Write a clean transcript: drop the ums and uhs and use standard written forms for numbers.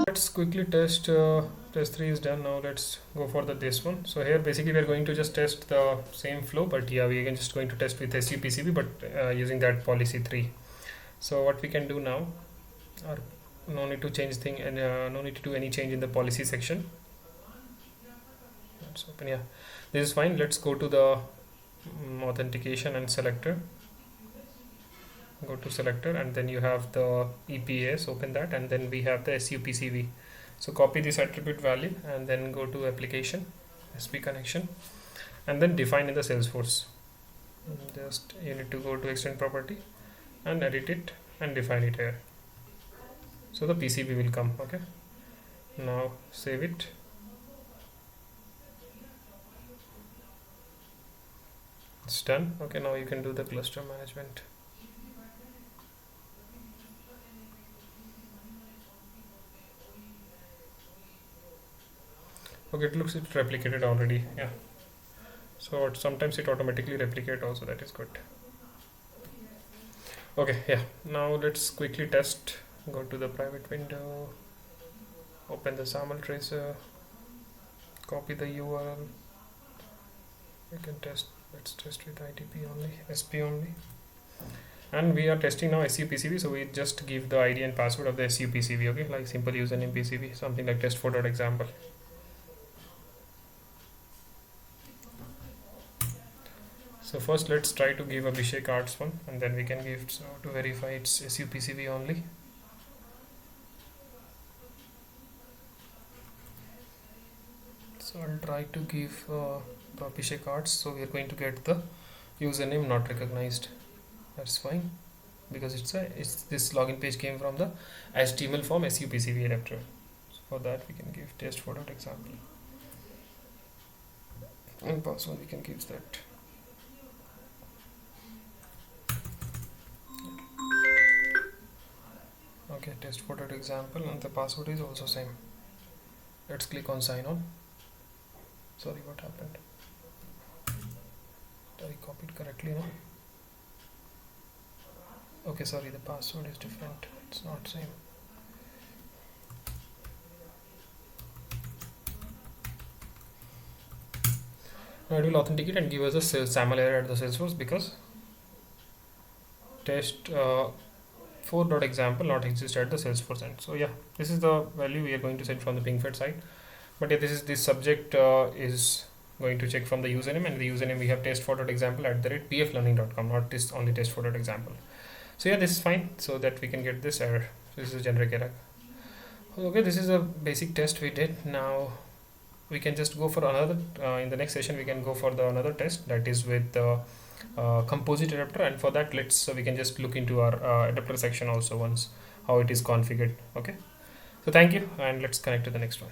Let's quickly test. Test 3 is done. Now let's go for this one. So here basically we are going to just test the same flow, but yeah, we are just going to test with SUPCV, but using that policy 3. So what we can do now, or no need to change thing, and no need to do any change in the policy section. Let's open. Yeah, this is fine. Let's go to the authentication and selector. Go to selector, and then you have the EPS. Open that, and then we have the SUPCV. So copy this attribute value, and then go to application, SP connection, and then define in the Salesforce. Just you need to go to extend property and edit it and define it here. So the PCB will come. Okay, now save it. It's done. Okay, now you can do the cluster management. Okay, it looks it replicated already. Yeah, so sometimes it automatically replicate also, that is good. Okay, yeah, now let's quickly test. Go to the private window, open the SAML tracer, copy the URL. You can test. Let's test with ITP only, SP only, and we are testing now SUPCV. So we just give the ID and password of the SUPCV. Okay, like simple username PCB, something like test4.example. So first let's try to give Abhishek Arts one, and then we can give, so to verify it's SUPCV only. So I'll try to give Abhishek Arts. So we are going to get the username not recognized. That's fine, because it's this login page came from the HTML form SUPCV adapter. So for that we can give test4.example, and password we can give that. Okay, test4.example, and the password is also same. Let's click on sign on. Sorry, what happened? I copied correctly now. Okay, sorry, the password is different. It's not same. Now it will authenticate and give us a SAML error at the Salesforce because test 4.example not exist at the Salesforce end. So yeah, this is the value we are going to set from the PingFed side. But yeah, this subject is going to check from the username, and the username we have test4.example @pflearning.com, not this only test4.example. So yeah, this is fine, so that we can get this error. So this is a generic error. Okay, this is a basic test we did. Now we can just go for another. In the next session, we can go for the another test, that is with the composite adapter, and for that we can just look into our adapter section also once, how it is configured. Okay, so thank you, and let's connect to the next one.